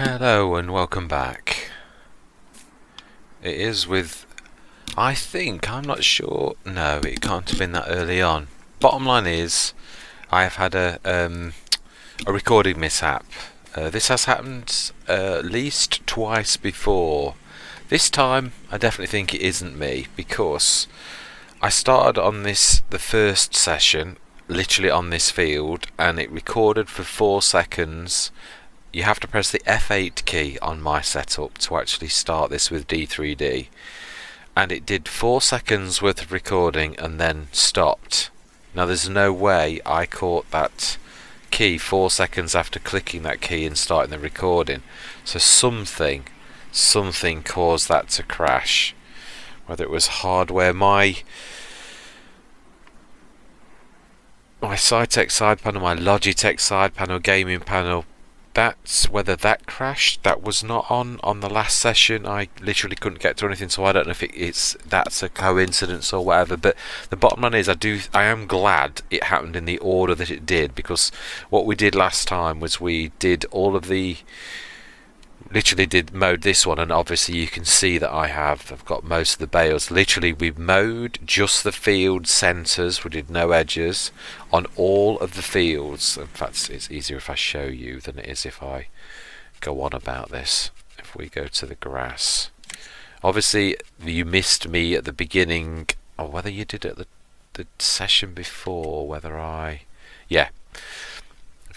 Hello and welcome back. It is with, I'm not sure, no, it can't have been that early on. Bottom line is, I have had a recording mishap. This has happened at least twice before. This time, I definitely think it isn't me, because I started on the first session, literally on this field, and it recorded for 4 seconds. You have to press the F8 key on my setup to actually start this with D3D, and it did 4 seconds worth of recording and then stopped. Now there's no way I caught that key 4 seconds after clicking that key and starting the recording, so something caused that to crash. Whether it was hardware, my Cytec side panel, my Logitech side panel, gaming panel, that's whether that crashed. That was not on the last session. I literally couldn't get to anything, so I don't know if that's a coincidence or whatever. But the bottom line is, I am glad it happened in the order that it did, because what we did last time was we did all of the literally did mode this one, and obviously you can see that I've got most of the bales. Literally we mowed just the field centres, we did no edges on all of the fields. In fact, it's easier if I show you than it is if I go on about this. If we go to the grass, obviously you missed me at the beginning, or whether you did it at the session before, yeah,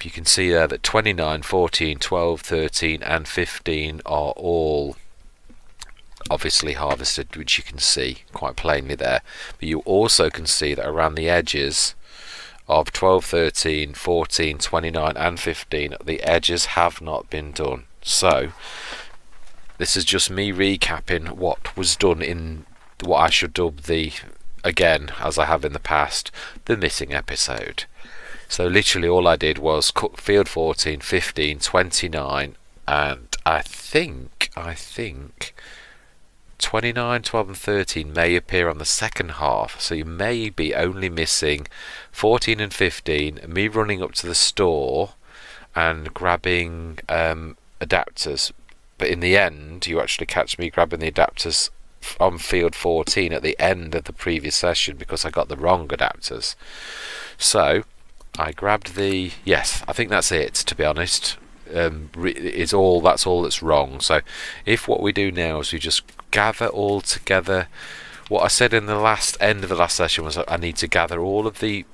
you can see there that 29, 14, 12, 13 and 15 are all obviously harvested, which you can see quite plainly there. But you also can see that around the edges of 12, 13, 14, 29 and 15, the edges have not been done. So this is just me recapping what was done in what I should dub again, as I have in the past, the missing episode. So literally all I did was cut field 14, 15, 29, and I think 29, 12 and 13 may appear on the second half. So you may be only missing 14 and 15, me running up to the store and grabbing adapters. But in the end, you actually catch me grabbing the adapters on field 14 at the end of the previous session because I got the wrong adapters. So I grabbed yes, I think that's it, to be honest. That's all that's wrong. So if what we do now is we just gather all together, what I said in the end of the last session was I need to gather all of the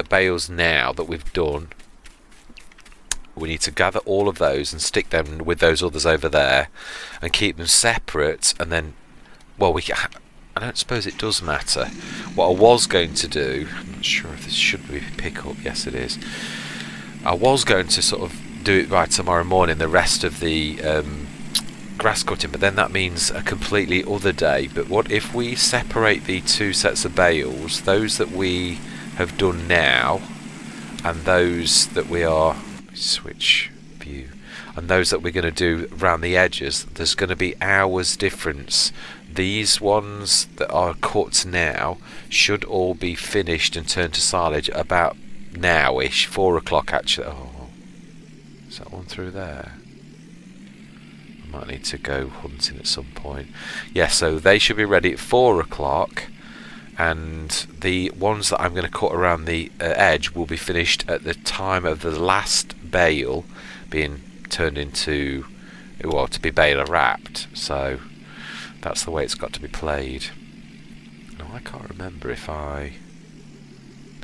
bales now that we've done. We need to gather all of those and stick them with those others over there and keep them separate, and then, well, I don't suppose it does matter. What I was going to do, I'm not sure if this should be pick up, yes it is. I was going to sort of do it by tomorrow morning, the rest of the grass cutting, but then that means a completely other day. But what if we separate the two sets of bales, those that we have done now and those that we are, switch view, and those that we're going to do around the edges, there's going to be hours difference. These ones that are cut now should all be finished and turned to silage about now-ish, 4 o'clock actually. Oh, is that one through there? I might need to go hunting at some point. Yeah, so they should be ready at 4 o'clock, and the ones that I'm going to cut around the edge will be finished at the time of the last bale being turned into, well, to be baler wrapped. So that's the way it's got to be played. No, I can't remember if now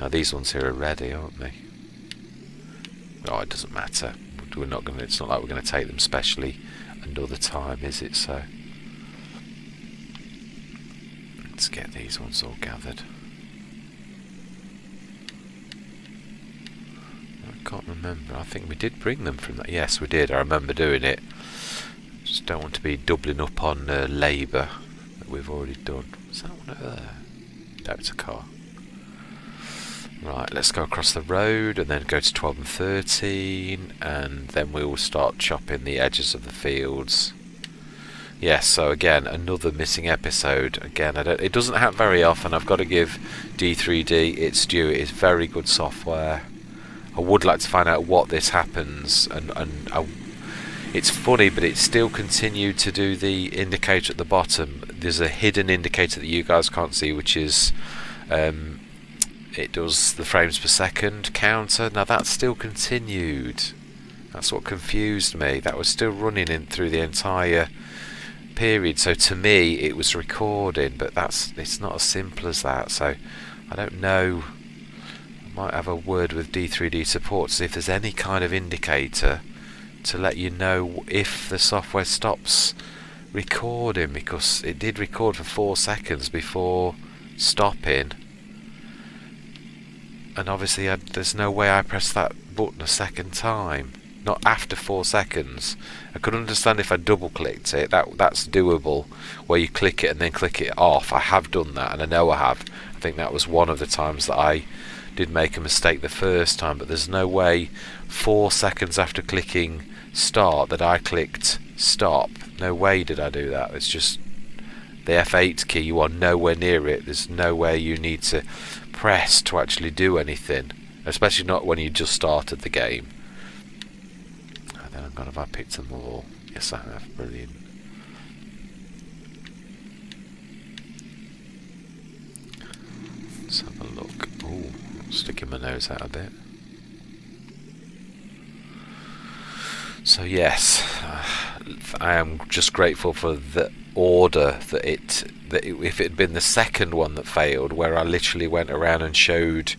these ones here are ready, aren't they? Oh, it doesn't matter. It's not like we're going to take them specially another time, is it? So let's get these ones all gathered. I can't remember. I think we did bring them from that. Yes, we did. I remember doing it. Just don't want to be doubling up on labour that we've already done. Is that one over there? No, it's a car. Right, let's go across the road and then go to 12 and 13, and then we will start chopping the edges of the fields. Yes, so again, another missing episode. Again, it doesn't happen very often. I've got to give D3D its due. It is very good software. I would like to find out what this happens, and it's funny, but it still continued to do the indicator at the bottom. There's a hidden indicator that you guys can't see, which is it does the frames per second counter. Now that still continued. That's what confused me. That was still running in through the entire period. So to me it was recording, but it's not as simple as that. So I don't know. I might have a word with D3D support to see if there's any kind of indicator to let you know if the software stops recording, because it did record for 4 seconds before stopping, and obviously there's no way I pressed that button a second time, not after 4 seconds. I could understand if I double clicked it, that's doable, where you click it and then click it off. I have done that, and I know I have. I think that was one of the times that I did make a mistake the first time, but there's no way 4 seconds after clicking start that I clicked stop. No way did I do that. It's just the F8 key, you are nowhere near it. There's nowhere you need to press to actually do anything, especially not when you just started the game. And then have I picked them all? Yes I have. Brilliant. Let's have a look. Oh, sticking my nose out a bit. So yes, I am just grateful for the order that if it had been the second one that failed, where I literally went around and showed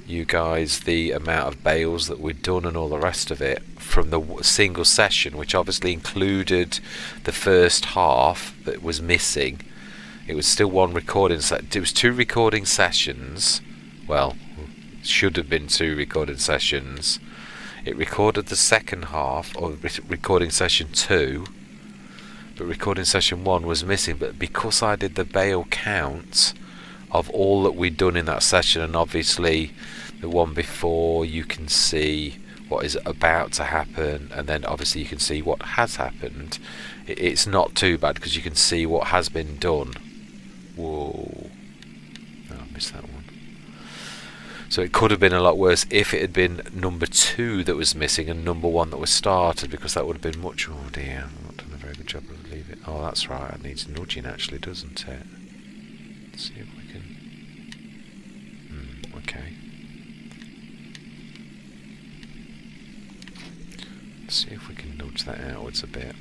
you guys the amount of bales that we'd done and all the rest of it from the single session, which obviously included the first half that was missing. It was still one recording set. It was 2 recording sessions. Well, should have been 2 recording sessions. It recorded the second half of recording session 2, but recording session 1 was missing. But because I did the bale count of all that we'd done in that session, and obviously the one before, you can see what is about to happen, and then obviously you can see what has happened. It's not too bad because you can see what has been done. Whoa, oh, I missed that one. So it could have been a lot worse if it had been number 2 that was missing and number 1 that was started, because that would have been much. Oh dear, I've not done a very good job of leaving it. Oh, that's right, it needs nudging actually, doesn't it? Let's see if we can. Okay. Let's see if we can nudge that outwards a bit.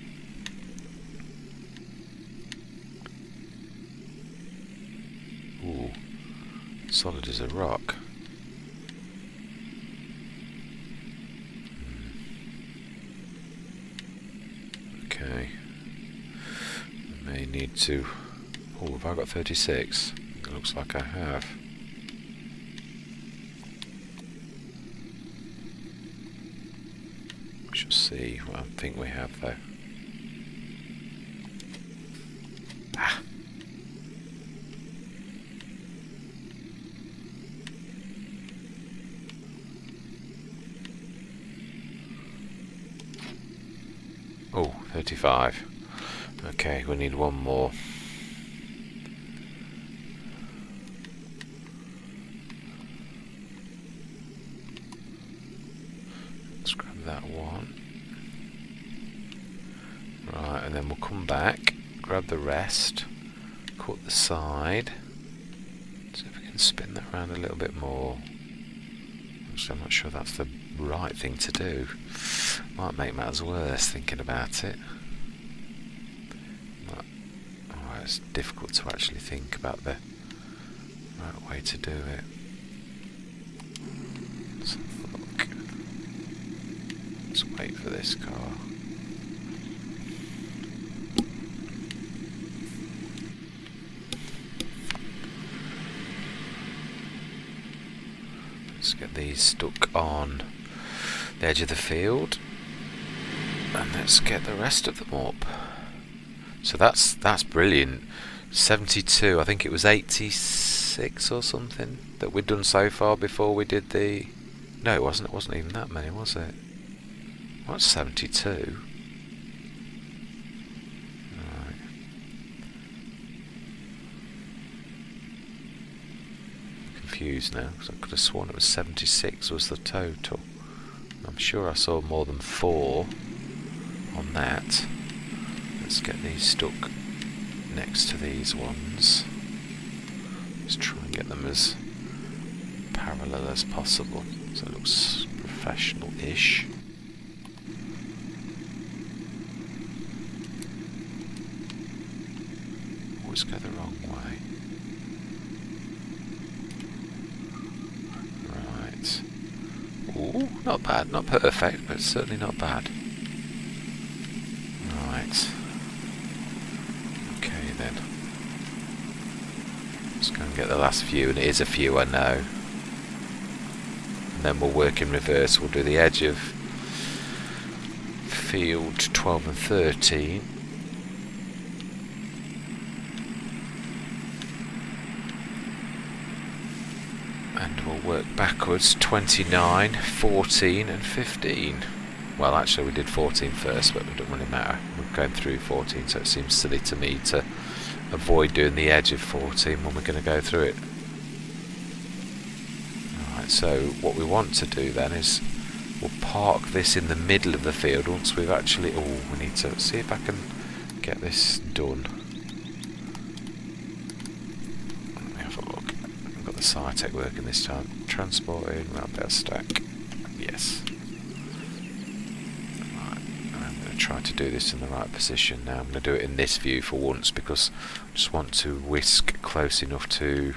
Ooh, solid as a rock. Okay. I may need to. Oh, have I got 36? It looks like I have. We shall see what I think we have though. Ah. Oh, 35. Okay, we need one more. Let's grab that one. Right, and then we'll come back, grab the rest, cut the side. See if we can spin that around a little bit more. Actually, I'm not sure that's the right thing to do. Might make matters worse thinking about it. It's difficult to actually think about the right way to do it. Let's have a look. Let's wait for this car. Let's get these stuck on the edge of the field, and let's get the rest of them up. So that's brilliant. 72, I think it was 86 or something that we'd done so far before we did the. No, it wasn't even that many, was it? What's 72? Right. I'm confused now because I could have sworn it was 76 was the total. I'm sure I saw more than 4. on that. Let's get these stuck next to these ones. Let's try and get them as parallel as possible so it looks professional-ish. Always go the wrong way. Right. Ooh, not bad, not perfect, but certainly not bad. Right. Okay then. Let's go and get the last few, and it is a few, I know. And then we'll work in reverse. We'll do the edge of field 12 and 13. And we'll work backwards, 29, 14 and 15. Well, actually we did 14 first, but it doesn't really matter. We're going through 14, so it seems silly to me to avoid doing the edge of 14 when we're going to go through it. Alright, so what we want to do then is we'll park this in the middle of the field once we've actually... Oh, we need to see if I can get this done. Let me have a look. I've got the Cytec working this time. Transporting, round bale stack. Yes. Try to do this in the right position now. I'm going to do it in this view for once because I just want to whisk close enough to...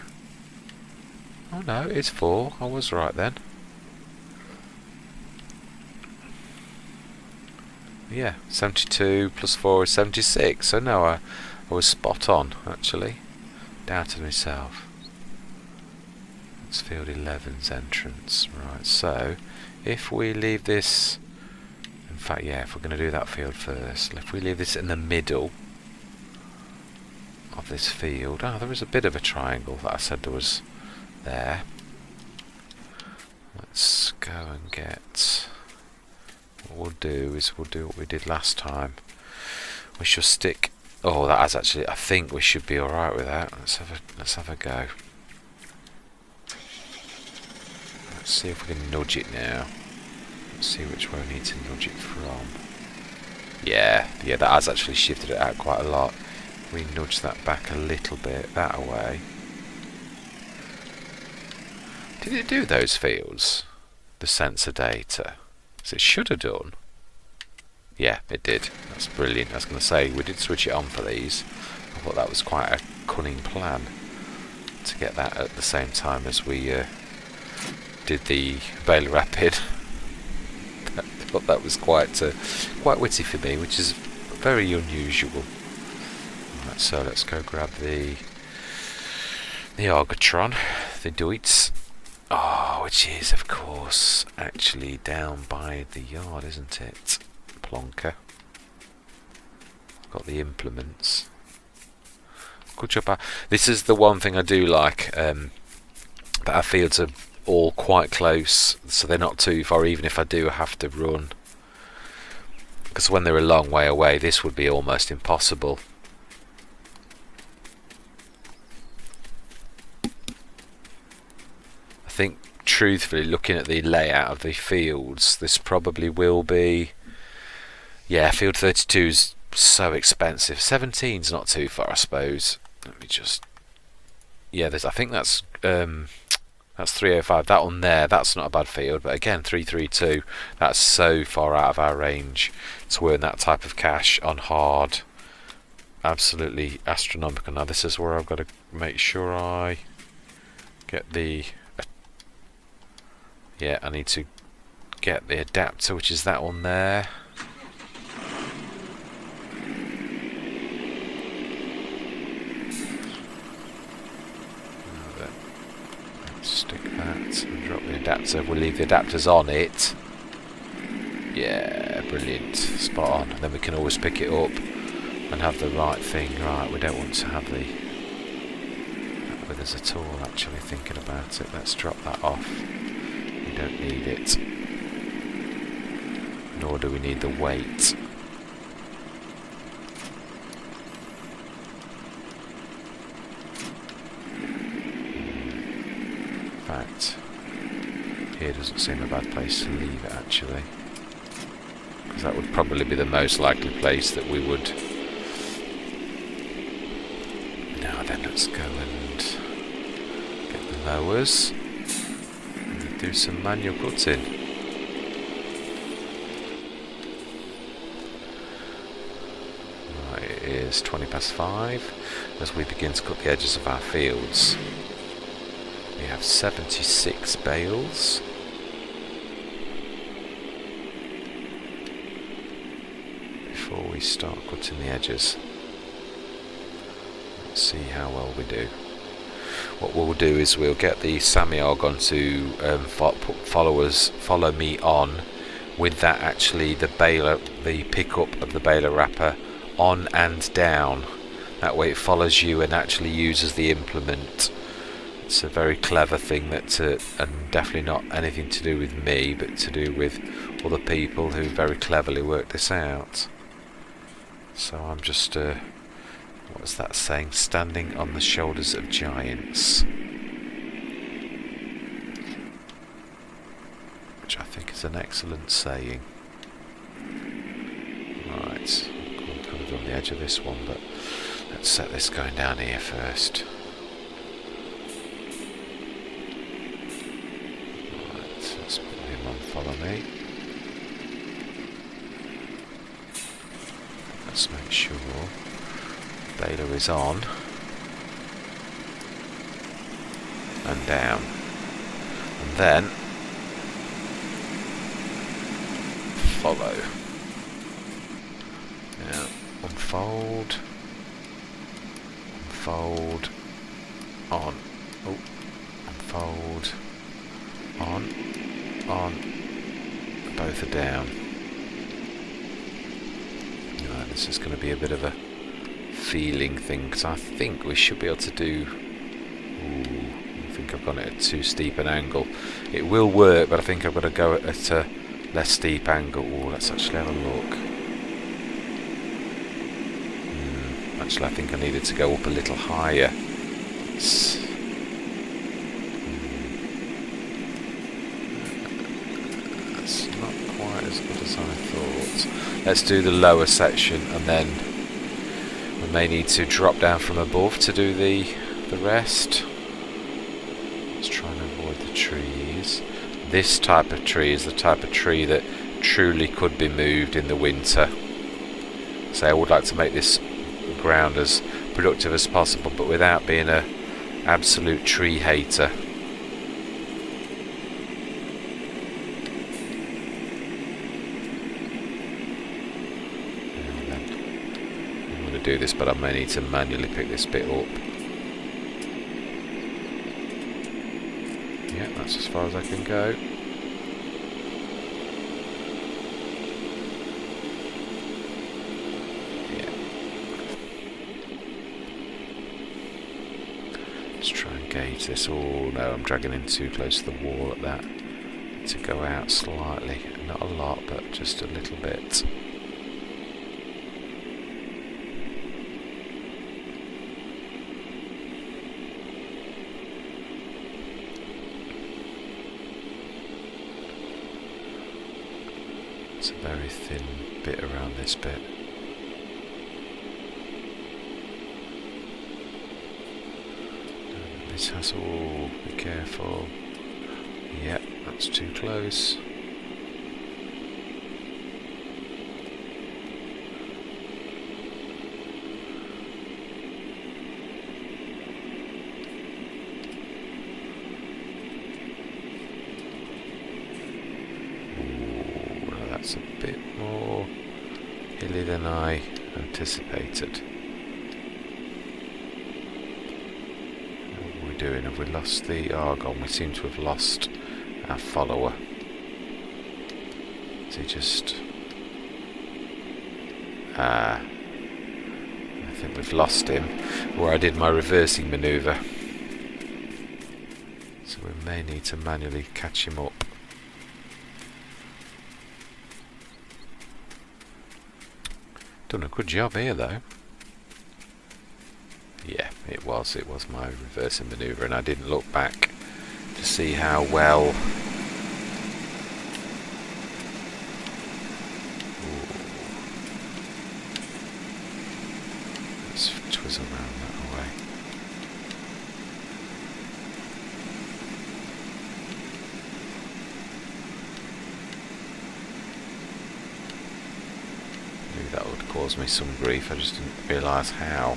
Oh no, it's 4. I was right then. Yeah, 72 plus 4 is 76. So no, I was spot on actually. Doubted myself. It's field 11's entrance. Right, so if we leave this... In fact, yeah, if we're going to do that field first, if we leave this in the middle of this field... Oh, there is a bit of a triangle that I said there was there. Let's go and get... What we'll do is we'll do what we did last time. We shall stick... Oh, that has actually... I think we should be alright with that. Let's have a go. Let's see if we can nudge it now. See which way we need to nudge it from. Yeah, that has actually shifted it out quite a lot. We nudge that back a little bit that way. Did it do those fields? The sensor data? As it should have done. Yeah, it did. That's brilliant. I was going to say, we did switch it on for these. I thought that was quite a cunning plan to get that at the same time as we did the Baylor Rapid. I thought that was quite witty for me, which is very unusual. Right, so let's go grab the Argotron, the Deutz. Oh, which is of course actually down by the yard, isn't it? Plonker. Got the implements. Good job. This is the one thing I do like, that our fields are all quite close, so they're not too far, even if I do have to run, because when they're a long way away this would be almost impossible. I think truthfully, looking at the layout of the fields, this probably will be, yeah, field 32 is so expensive. 17's not too far, I suppose. Let me just, yeah, I think that's 305. That one there, that's not a bad field, but again, 332, that's so far out of our range to earn that type of cash on hard. Absolutely astronomical. Now this is where I've got to make sure I get the... Yeah, I need to get the adapter, which is that one there. Stick that and drop the adapter. We'll leave the adapters on it. Yeah, brilliant. Spot on. And then we can always pick it up and have the right thing. Right, we don't want to have that with us at all, actually, thinking about it. Let's drop that off. We don't need it. Nor do we need the weight. Here doesn't seem a bad place to leave it, actually, because that would probably be the most likely place that we would. Now then, let's go and get the mowers and do some manual cutting. Right, it is 5:20 as we begin to cut the edges of our fields. We have 76 bales. Before we start cutting the edges. Let's see how well we do. What we'll do is we'll get the Sammy Argon to follow me on with that, actually the pickup of the baler wrapper on and down. That way it follows you and actually uses the implement. It's a very clever thing and definitely not anything to do with me, but to do with other people who very cleverly worked this out. So I'm just, what's that saying? Standing on the shoulders of giants. Which I think is an excellent saying. Right, I'm kind of on the edge of this one, but let's set this going down here first. Right, let's put him on follow me. Let's make sure baler is on and down, and then follow. Now unfold, on, unfold, on, both are down. This is going to be a bit of a feeling thing, because I think we should be able to do. I think I've gone at too steep an angle. It will work, but I think I've got to go at a less steep angle. Let's actually have a look. Actually, I think I needed to go up a little higher. It's not quite as good as I thought. Let's do the lower section, and then we may need to drop down from above to do the rest. Let's try and avoid the trees. This type of tree is the type of tree that truly could be moved in the winter. So I would like to make this ground as productive as possible, but without being an absolute tree hater. Do this, but I may need to manually pick this bit up. Yeah, that's as far as I can go. Yeah. Let's try and gauge this. Oh no, I'm dragging in too close to the wall at that. Need to go out slightly. Not a lot, but just a little bit. It's a very thin bit around this bit. This has all. Be careful. Yep, that's too close. That's a bit more hilly than I anticipated. What are we doing? Have we lost the Argon? We seem to have lost our follower. Is he just... I think we've lost him where I did my reversing manoeuvre. So we may need to manually catch him up. Done a good job here though. Yeah, it was my reversing manoeuvre, and I didn't look back to see how well. Ooh, twizzle around that way. Maybe that would cause me some grief, I just didn't realise how.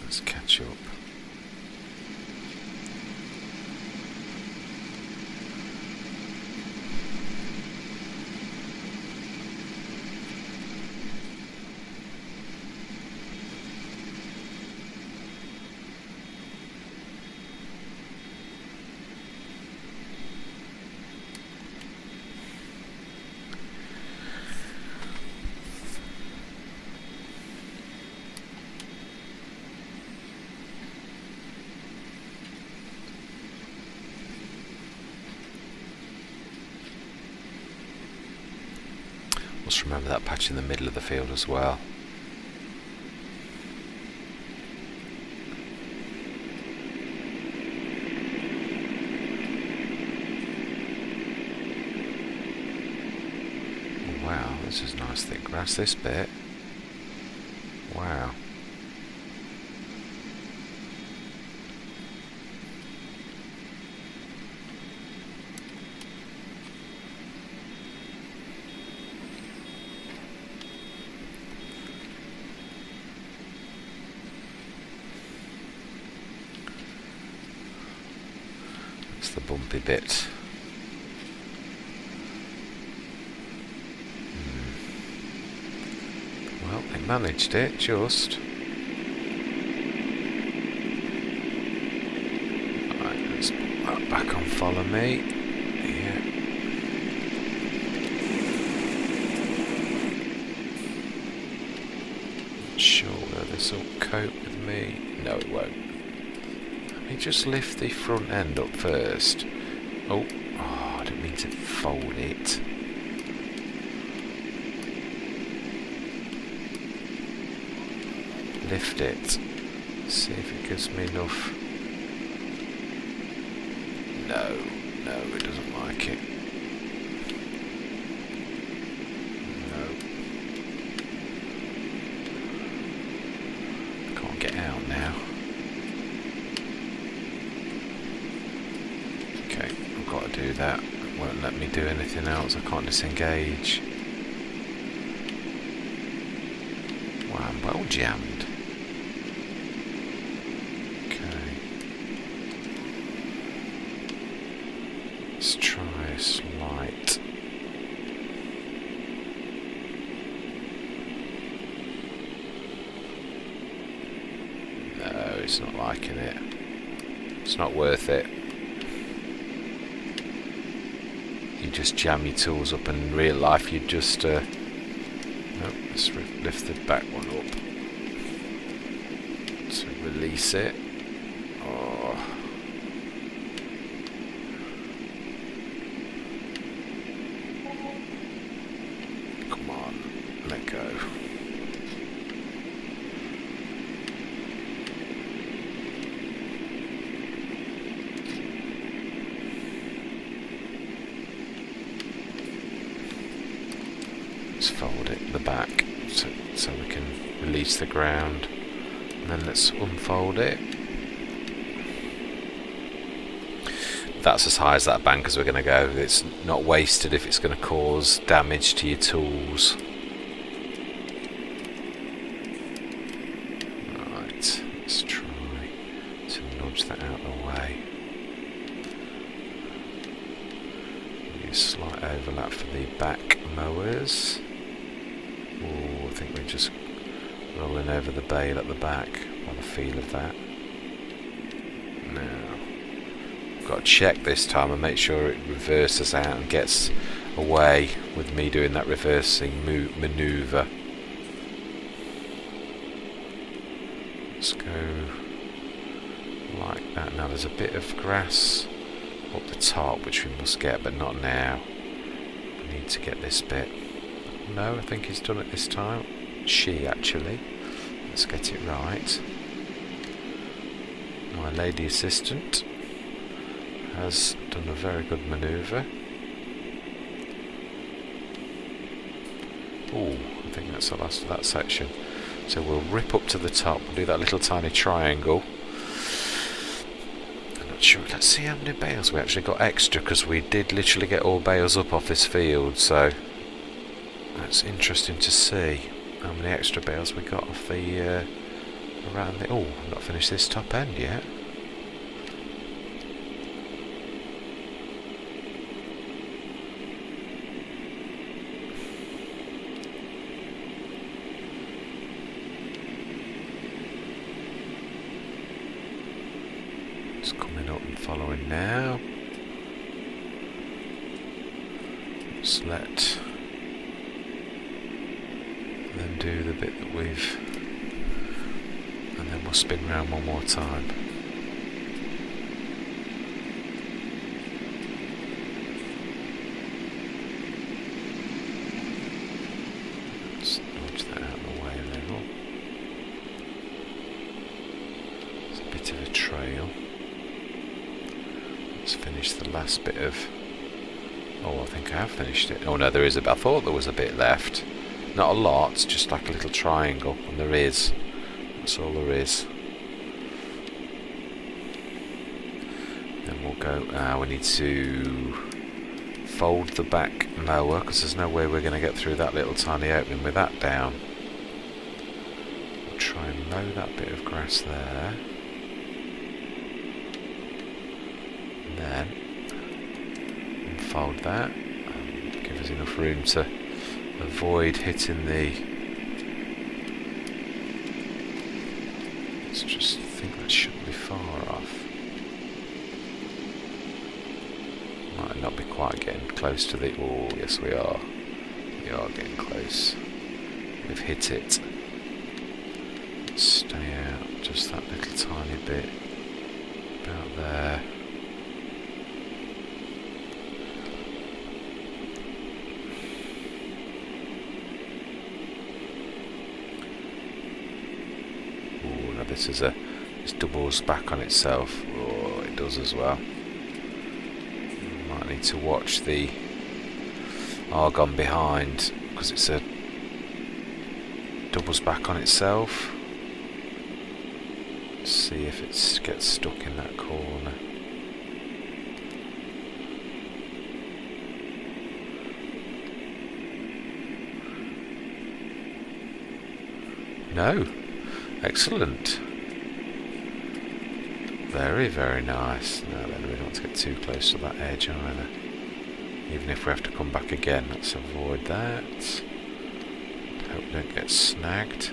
Let's catch up. Just remember that patch in the middle of the field as well. Oh, wow, this is nice thick grass, this bit. Wow. The bumpy bit. Well, they managed it, just. Right, let's put that back on follow me. Yeah. Not sure whether this will cope with me. No, it won't. Let me just lift the front end up first. Oh, I didn't mean to fold it. Lift it. See if it gives me enough. No, it doesn't like it. No. Can't get out now. Got to do that. It won't let me do anything else. I can't disengage. Wow, I'm well jammed. Okay. Let's try a slight. No, it's not liking it. It's not worth it. You just jam your tools up, and in real life you'd just nope, let's lift the back one up to release it. Oh. Come on, let go. Let's fold it at the back so we can release the ground, and then let's unfold it. That's as high as that bank as we're going to go. It's not wasted if it's going to cause damage to your tools. Right, let's try to nudge that out of the way. Maybe a slight overlap for the back mowers. Oh, I think we're just rolling over the bale at the back by the feel of that. Now, I've got to check this time and make sure it reverses out and gets away with me doing that reversing manoeuvre. Let's go like that. Now there's a bit of grass up the top, which we must get, but not now. We need to get this bit. No, I think he's done it this time. She, actually. Let's get it right. My lady assistant has done a very good manoeuvre. Oh, I think that's the last of that section. So we'll rip up to the top. We'll do that little tiny triangle. I'm not sure. Let's see how many bales we actually got extra, because we did literally get all bales up off this field. So that's interesting to see how many extra bales we got off the around the. Oh, I've not finished this top end yet. It's coming up and following now. Let's let them do the bit that we've, and then we'll spin round one more time. Let's nudge that out of the way a little. It's a bit of a trail. Let's finish the last bit of. Oh, I think I have finished it. Oh no, there is a bit. I thought there was a bit left. Not a lot, just like a little triangle, and there is. That's all there is. Then we'll go. We need to fold the back mower, because there's no way we're going to get through that little tiny opening with that down. We'll try and mow that bit of grass there. And then unfold that. Give us enough room to avoid hitting the. Let's just think that shouldn't be far off. Might not be quite getting close to the. Oh, yes, we are. We are getting close. We've hit it. Stay out just that little tiny bit. About there. This doubles back on itself. Oh, it does as well. Might need to watch the argon behind, because it's a doubles back on itself. See if it gets stuck in that corner. No. Excellent. Very, very nice. No, then we don't want to get too close to that edge either. Even if we have to come back again, let's avoid that. Hope we don't get snagged.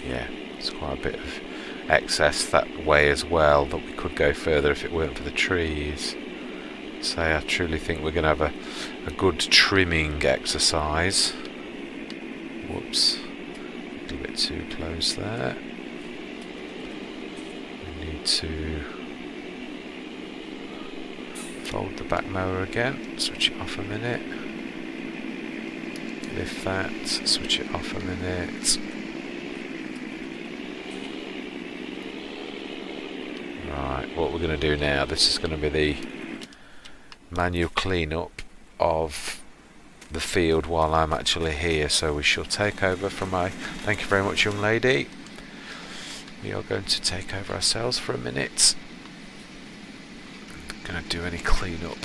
Yeah, it's quite a bit of excess that way as well, that we could go further if it weren't for the trees. So I truly think we're going to have a good trimming exercise. Whoops, a little bit too close there. We need to fold the back mower again, switch it off a minute. Lift that, switch it off a minute. Right, what we're going to do now, this is going to be the manual clean-up of the field while I'm actually here, so we shall take over from my. Thank you very much, young lady. We are going to take over ourselves for a minute. Going to do any clean-up.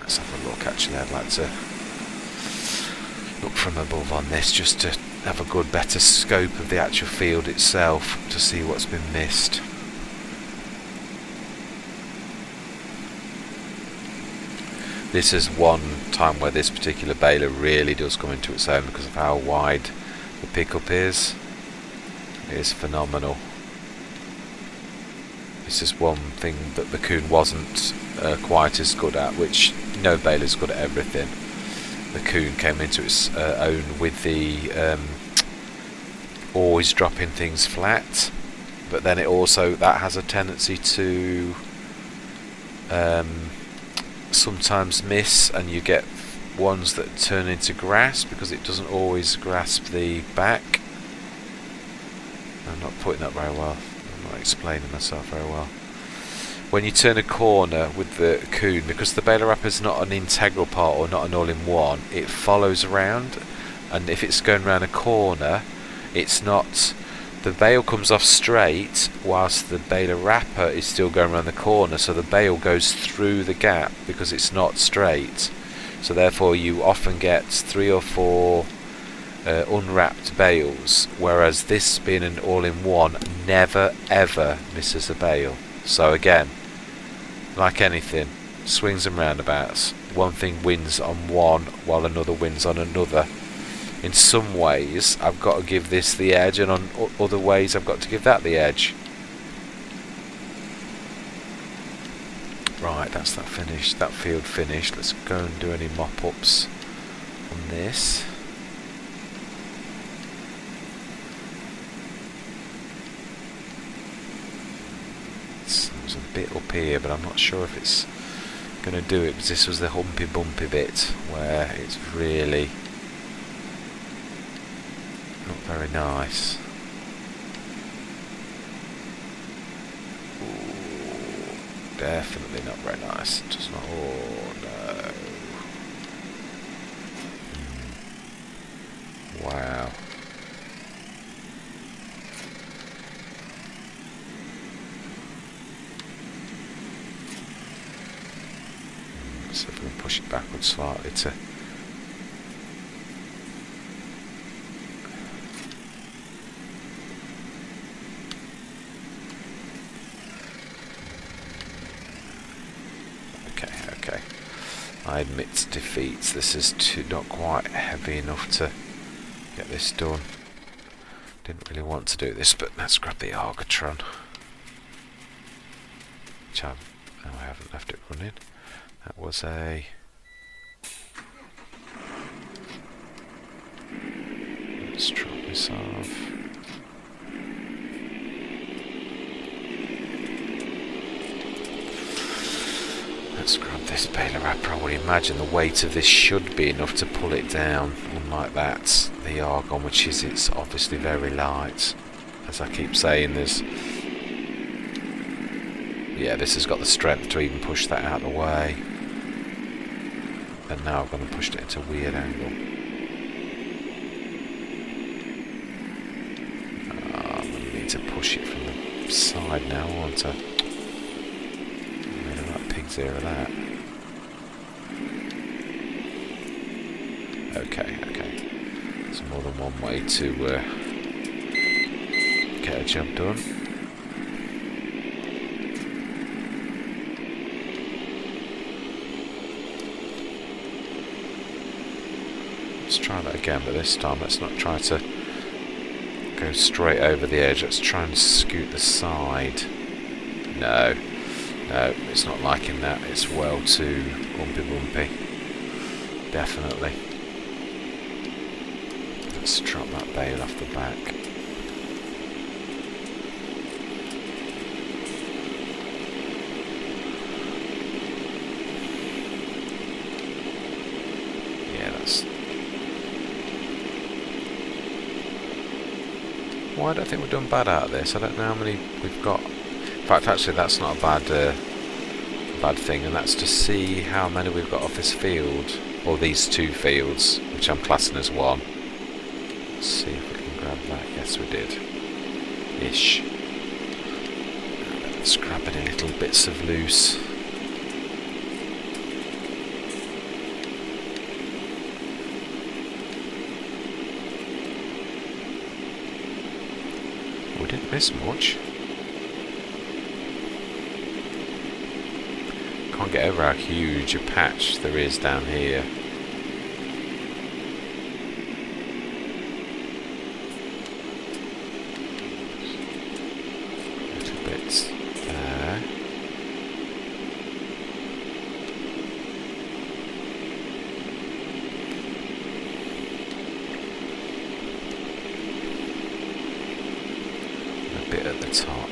Let's have a look. Actually, I'd like to look from above on this, just to have a good, better scope of the actual field itself, to see what's been missed. This is one time where this particular baler really does come into its own because of how wide the pickup is. It is phenomenal. This is one thing that the Coon wasn't quite as good at, which no baler's good at everything. The Coon came into its own with the always dropping things flat, but then it also, that has a tendency to sometimes miss, and you get ones that turn into grass because it doesn't always grasp the back. I'm not putting that very well. I'm not explaining myself very well. When you turn a corner with the Coon, because the baler wrapper is not an integral part or not an all-in-one, it follows around, and if it's going around a corner, it's not, the bale comes off straight whilst the baler wrapper is still going around the corner, so the bale goes through the gap because it's not straight. So therefore you often get 3 or 4 unwrapped bales, whereas this being an all-in-one never ever misses a bale. So again, like anything, swings and roundabouts, one thing wins on one while another wins on another. In some ways I've got to give this the edge, and on other ways I've got to give that the edge. Right, that's that finished, that field finished. Let's go and do any mop-ups on this. There's a bit up here, but I'm not sure if it's going to do it, because this was the humpy bumpy bit where it's really not very nice. Ooh, definitely not very nice. Just not. Oh no! Wow. So if we can push it backwards slightly to. Okay. I admit defeat. This is not quite heavy enough to get this done. Didn't really want to do this, but let's grab the Argatron. Which I haven't left it running. That was a. Let's drop this off. Let's grab this baler wrapper. I would imagine the weight of this should be enough to pull it down, unlike that, the Argon, which is, it's obviously very light. As I keep saying, this has got the strength to even push that out of the way. And now I've gone and pushed it into a weird angle. I'm going to need to push it from the side now, aren't I? Made a right pig's ear of that. Okay. There's more than one way to get a job done. Let's try that again, but this time let's not try to go straight over the edge. Let's try and scoot the side. No, it's not liking that. It's well too bumpy. Definitely. Let's drop that bale off the back. Yeah, that's. Well, I don't think we've done bad out of this. I don't know how many we've got. In fact, actually, that's not a bad thing, and that's to see how many we've got off this field, or these 2 fields, which I'm classing as one. Let's see if we can grab that. Yes, we did. Ish. Let's grab any little bits of loose. We didn't miss much. can't get over how huge a patch there is down here. Little bits there. A bit at the top.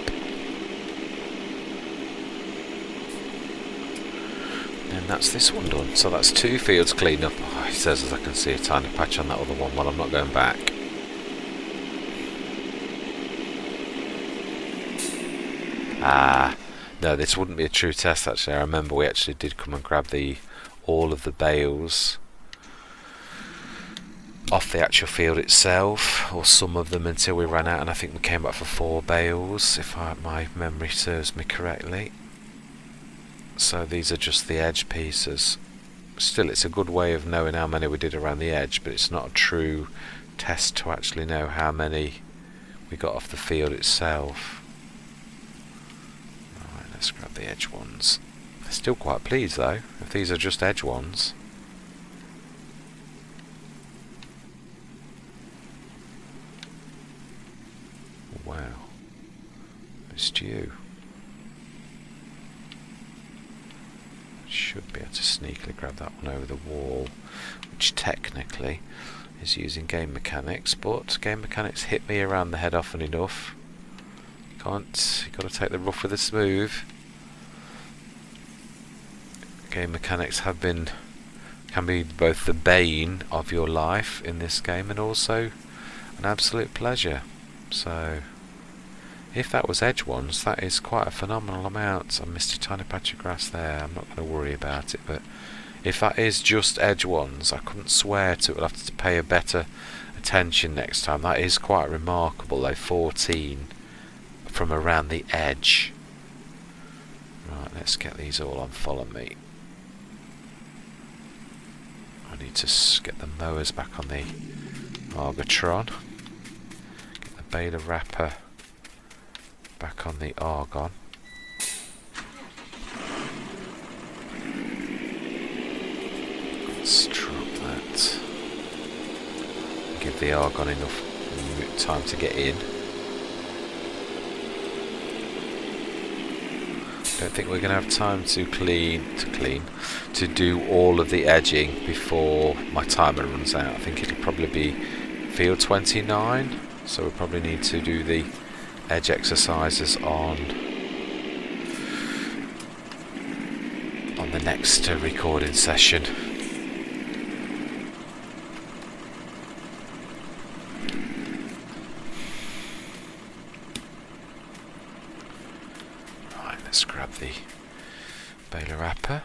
And that's this one done. So that's 2 fields cleaned up. Oh, he says as I can see a tiny patch on that other one while I'm not going back. Ah, no, this wouldn't be a true test actually. I remember we actually did come and grab all of the bales off the actual field itself, or some of them, until we ran out, and I think we came back for 4 bales if my memory serves me correctly. So these are just the edge pieces. Still, it's a good way of knowing how many we did around the edge, but it's not a true test to actually know how many we got off the field itself. Right, let's grab the edge ones. Still quite pleased though, if these are just edge ones. Wow, missed you. Should be able to sneakily grab that one over the wall, which technically is using game mechanics, but game mechanics hit me around the head often enough. You've got to take the rough with the smooth. Game mechanics can be both the bane of your life in this game and also an absolute pleasure. So if that was edge ones, that is quite a phenomenal amount. I missed a tiny patch of grass there, I'm not going to worry about it, but if that is just edge ones, I couldn't swear to it. We'll have to pay a better attention next time. That is quite remarkable though, 14 from around the edge. Right, let's get these all on, follow me. I need to get the mowers back on the Argotron. Get the baler wrapper back on the Argon. Let's drop that. Give the Argon enough time to get in. Don't think we're going to have time to do all of the edging before my timer runs out. I think it'll probably be field 29, so we'll probably need to do the edge exercises on the next recording session. Right, let's grab the baler wrapper.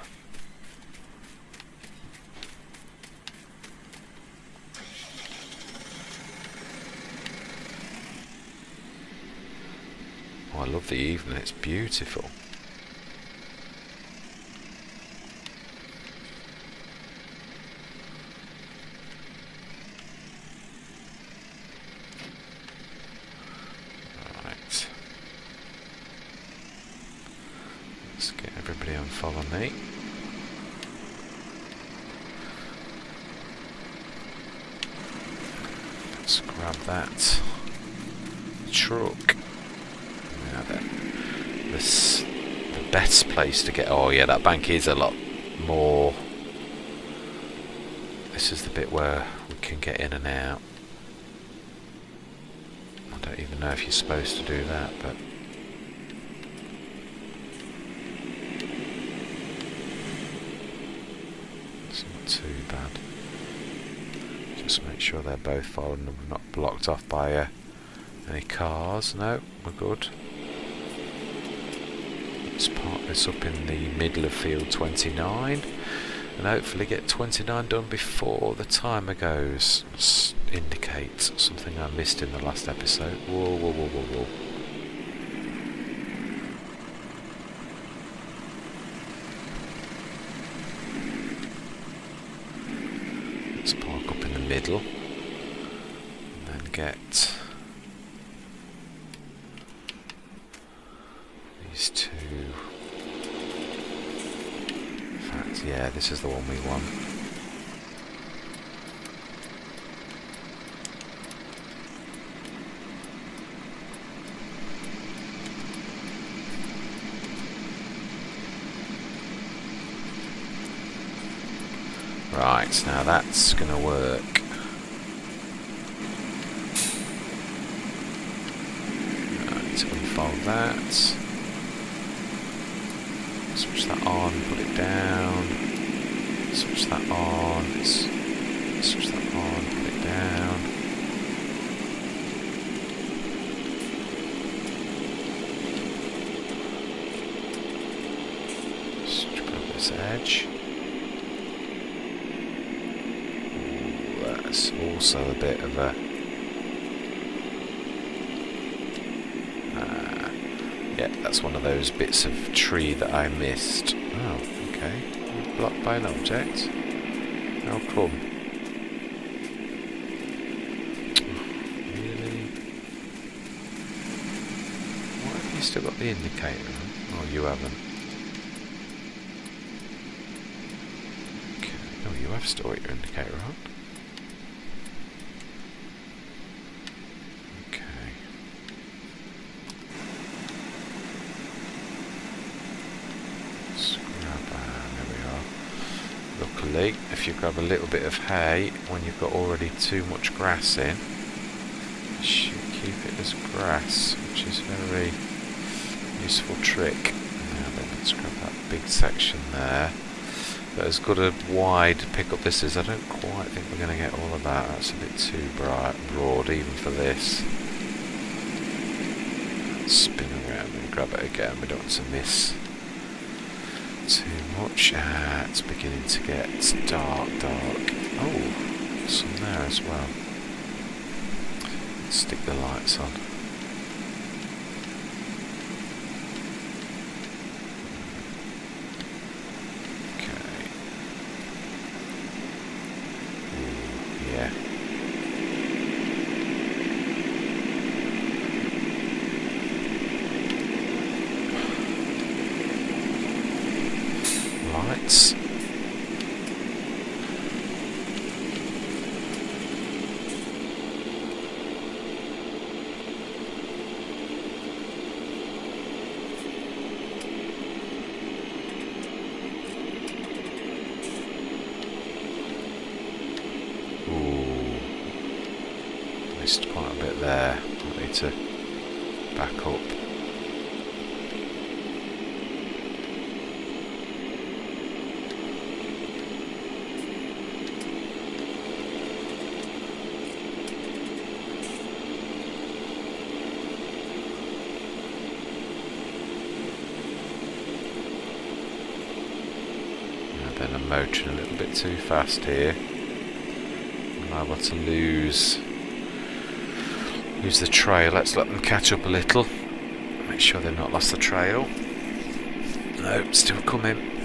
I love the evening, it's beautiful. Right. Let's get everybody on follow me. Let's grab that truck. The best place to get... Oh yeah, that bank is a lot more... This is the bit where we can get in and out. I don't even know if you're supposed to do that, but... It's not too bad. Just make sure they're both following and not blocked off by any cars. No, we're good. Let's park this up in the middle of field 29 and hopefully get 29 done before the timer goes. Let's indicate something I missed in the last episode. Whoa, whoa, whoa, whoa, whoa. Let's park up in the middle and then get these two Yeah, this is the one we want. Right, now that's going to work. Right, so unfold that. Switch that on, put it down. Switch that on. Switch that on, put it down. Just grab this edge. That's also a bit of a yeah, that's one of those bits of tree that I missed. Oh, okay. Blocked by an object. How come? Really? Why have you still got the indicator on? Oh, you haven't. Okay. Oh, you have still got your indicator on. Luckily, if you grab a little bit of hay when you've got already too much grass in, you should keep it as grass, which is a very useful trick. Now then, let's grab that big section there. But as good a wide pickup this is, I don't quite think we're going to get all of that. That's a bit too broad even for this. Spin around and grab it again. We don't want to miss too much. It's beginning to get dark. Oh, some there as well. Let's stick the lights on. Okay. Ooh, yeah. Lights. Ooh, missed quite a bit there. I need to back up. Then I'm motoring a little bit too fast here. I'm liable to lose the trail. Let's let them catch up a little. Make sure they've not lost the trail. No, still coming.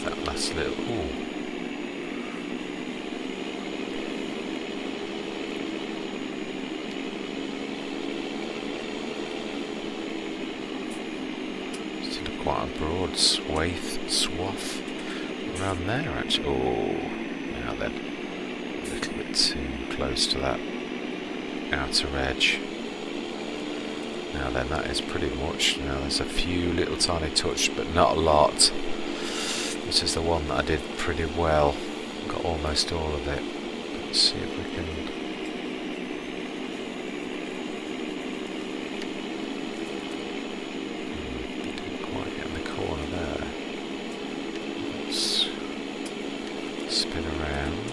That last little. Ooh. Still quite a broad swath around there actually. Oh, now then, a little bit too close to that outer edge. Now then, that is pretty much. Now there's a few little tiny touch, but not a lot. This is the one that I did pretty well. Got almost all of it. Let's see if we can. Didn't quite get in the corner there. Let's spin around.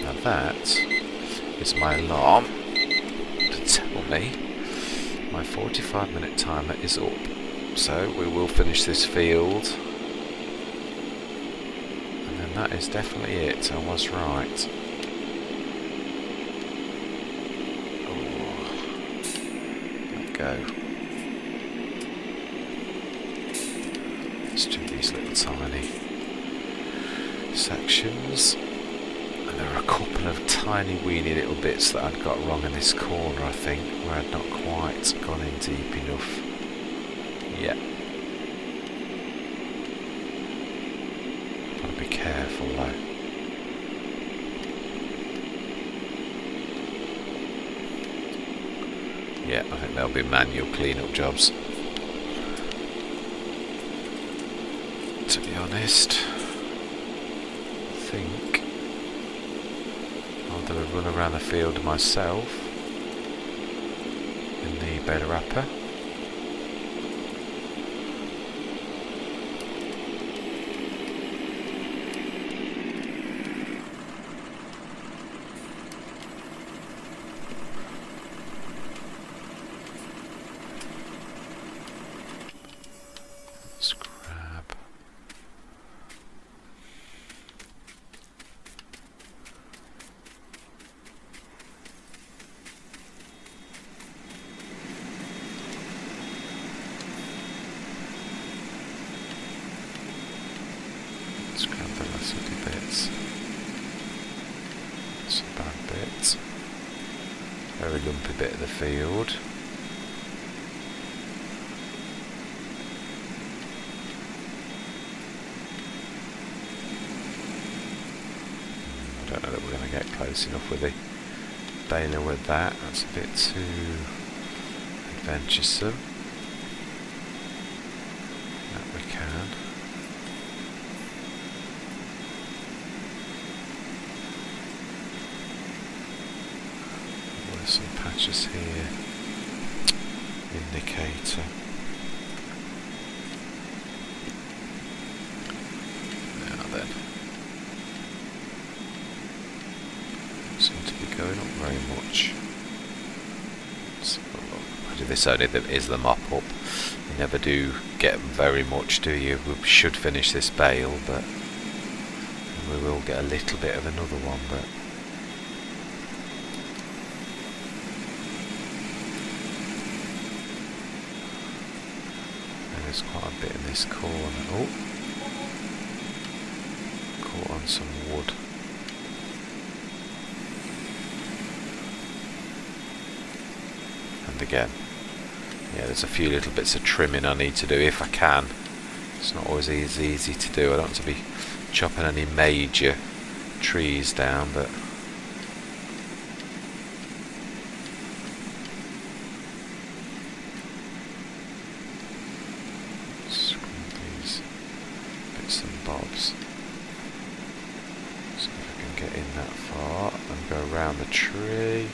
Now that is my alarm to tell me my 45-minute timer is up. So we will finish this field, and then that is definitely it. I was right. Go. Let's do these little tiny sections, and there are a couple of tiny weeny little bits that I'd got wrong in this corner, I think, where I'd not quite gone in deep enough. Yeah. Gotta be careful though. Yeah, I think there'll be manual clean-up jobs. To be honest, I think I'll do a run around the field myself in the bed wrapper. Let's grab the last little bits. Some bad bits. Very lumpy bit of the field. I don't know that we're going to get close enough with the baler with that. That's a bit too adventuresome. That we can. There's some patches here. Indicator. Now then. Seem to be going up very much. I do this only is the mop up. You never do get very much, do you? We should finish this bale, but we will get a little bit of another one, but there's quite a bit in this corner. Oh, caught on some wood. And again, yeah, there's a few little bits of trimming I need to do if I can. It's not always easy to do. I don't want to be chopping any major trees down, but these bits and bobs. So if I can get in that far and go around the tree.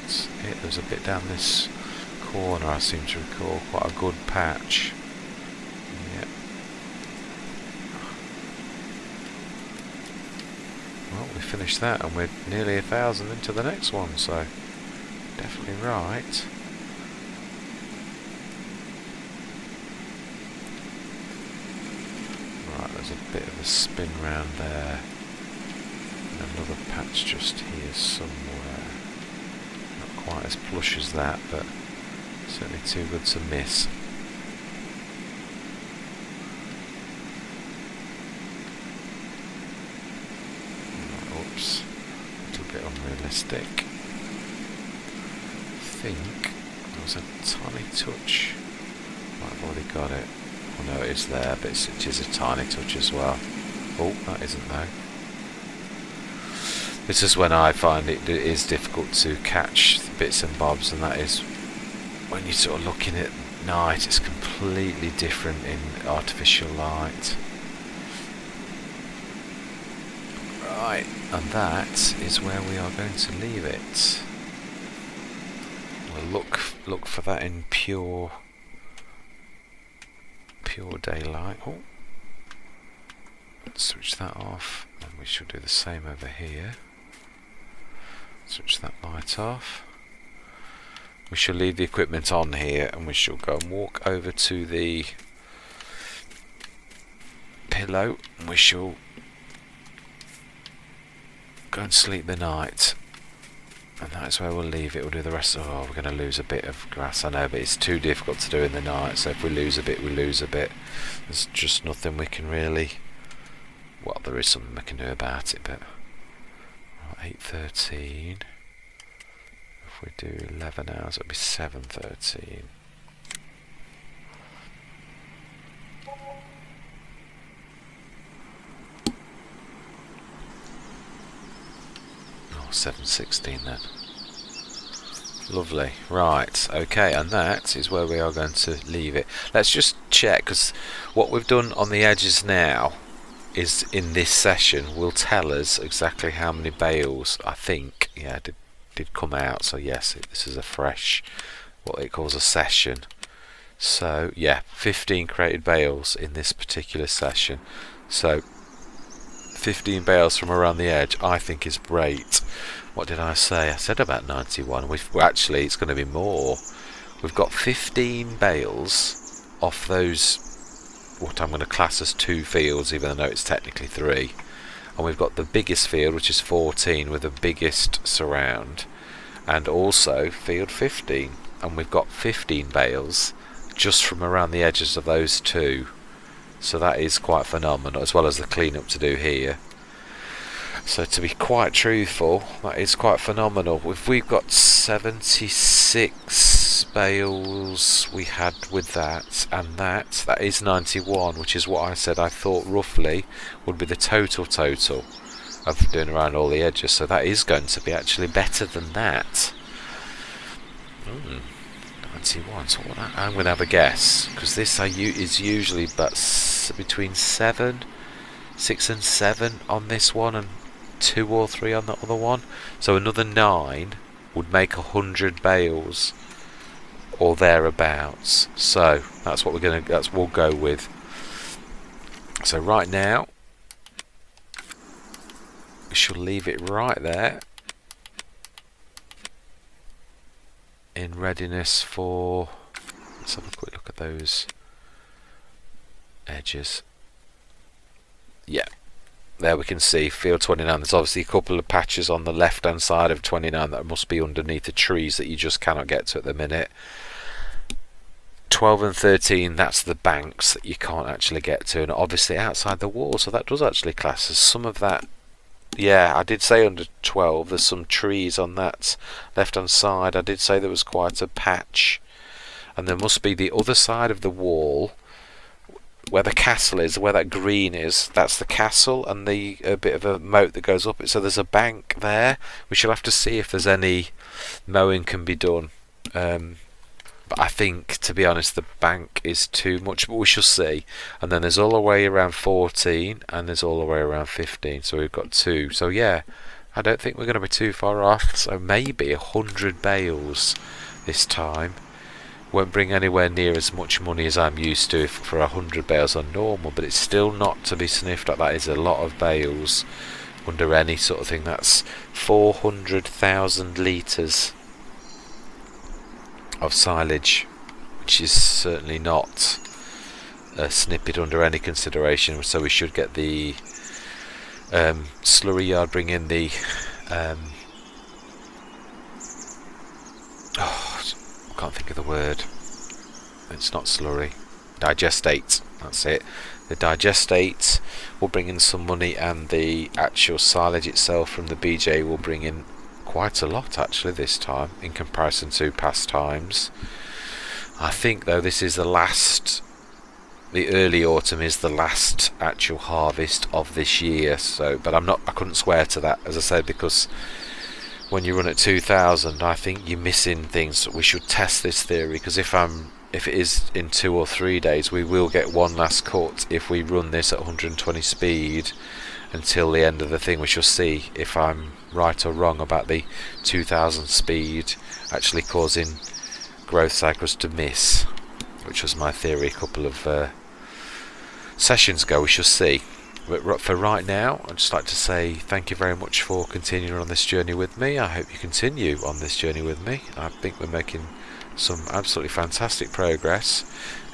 That's it. There's a bit down this corner I seem to recall, quite a good patch. Yep. Well, we finished that and we're nearly 1,000 into the next one, so definitely right. Right, there's a bit of a spin round there. And another patch just here somewhere. Not quite as plush as that, but certainly too good to miss. Oops, a little bit unrealistic. I think there was a tiny touch. Might have already got it. Oh no, it is there, but it is a tiny touch as well. Oh, that isn't though. This is when I find it is difficult to catch the bits and bobs, and that is when you're sort of looking at night. It's completely different in artificial light. Right, and that is where we are going to leave it. We'll look for that in pure daylight. Oh, Switch that off, and we shall do the same over here. Switch that light off. We shall leave the equipment on here, and we shall go and walk over to the pillow, and we shall go and sleep the night. And that's where we'll leave it. We'll do the rest of... Oh, we're going to lose a bit of grass, I know, but it's too difficult to do in the night, so if we lose a bit, we lose a bit. There's just nothing we can really... Well, there is something we can do about it, but... 8:13... If we do 11 hours, it'll be 7:13. Oh, 7:16 then. Lovely. Right, okay, and that is where we are going to leave it. Let's just check, because what we've done on the edges now is in this session will tell us exactly how many bales, I think, yeah, did come out. So yes, this is a fresh, what it calls a session. So yeah, 15 created bales in this particular session. So 15 bales from around the edge, I think is great. What did I say? I said about 91. Actually, it's going to be more. We've got 15 bales off those, what I'm going to class as 2 fields, even though it's technically 3. And we've got the biggest field, which is 14, with the biggest surround, and also field 15, and we've got 15 bales just from around the edges of those 2. So that is quite phenomenal, as well as the cleanup to do here. So to be quite truthful, that is quite phenomenal. If we've got 76 bales we had with that, and that is 91, which is what I said I thought roughly would be the total of doing around all the edges. So that is going to be actually better than that. 91. So what I'm going to have a guess, because this is usually about between 6 and 7 on this one, and 2 or 3 on the other one. So another 9 would make 100 bales or thereabouts. So that's what we'll go with. So right now we shall leave it right there in readiness for... Let's have a quick look at those edges. Yeah, there we can see field 29. There's obviously a couple of patches on the left hand side of 29 that must be underneath the trees that you just cannot get to at the minute. 12 and 13, that's the banks that you can't actually get to, and obviously outside the wall, so that does actually class as some of that. Yeah, I did say under 12 there's some trees on that left hand side. I did say there was quite a patch, and there must be the other side of the wall where the castle is, where that green is. That's the castle, and the bit of a moat that goes up it. So there's a bank there. We shall have to see if there's any mowing can be done. But I think, to be honest, the bank is too much, but we shall see. And then there's all the way around 14, and there's all the way around 15, so we've got 2. So yeah, I don't think we're going to be too far off. So maybe 100 bales this time. Won't bring anywhere near as much money as I'm used to for 100 bales on normal, but it's still not to be sniffed at. That is a lot of bales under any sort of thing. That's 400,000 litres of silage, which is certainly not a snippet under any consideration. So we should get the slurry yard, bring in the I can't think of the word. It's not slurry. Digestate. That's it. The digestate will bring in some money, and the actual silage itself from the BJ will bring in quite a lot actually this time in comparison to past times. I think though this is the early autumn is the last actual harvest of this year. So, but I couldn't swear to that, as I said, because when you run at 2,000, I think you're missing things. We should test this theory, because if it is in 2 or 3 days, we will get one last cut if we run this at 120 speed until the end of the thing. We shall see if I'm right or wrong about the 2,000 speed actually causing growth cycles to miss, which was my theory a couple of sessions ago. We shall see. But for right now, I'd just like to say thank you very much for continuing on this journey with me. I hope you continue on this journey with me. I think we're making some absolutely fantastic progress.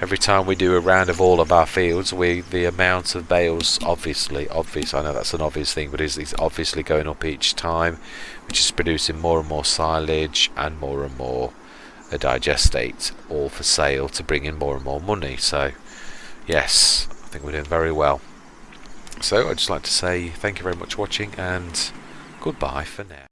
Every time we do a round of all of our fields, the amount of bales, obviously, I know that's an obvious thing, but it's obviously going up each time, which is producing more and more silage and more digestate, all for sale to bring in more and more money. So yes, I think we're doing very well. So I'd just like to say thank you very much for watching, and goodbye for now.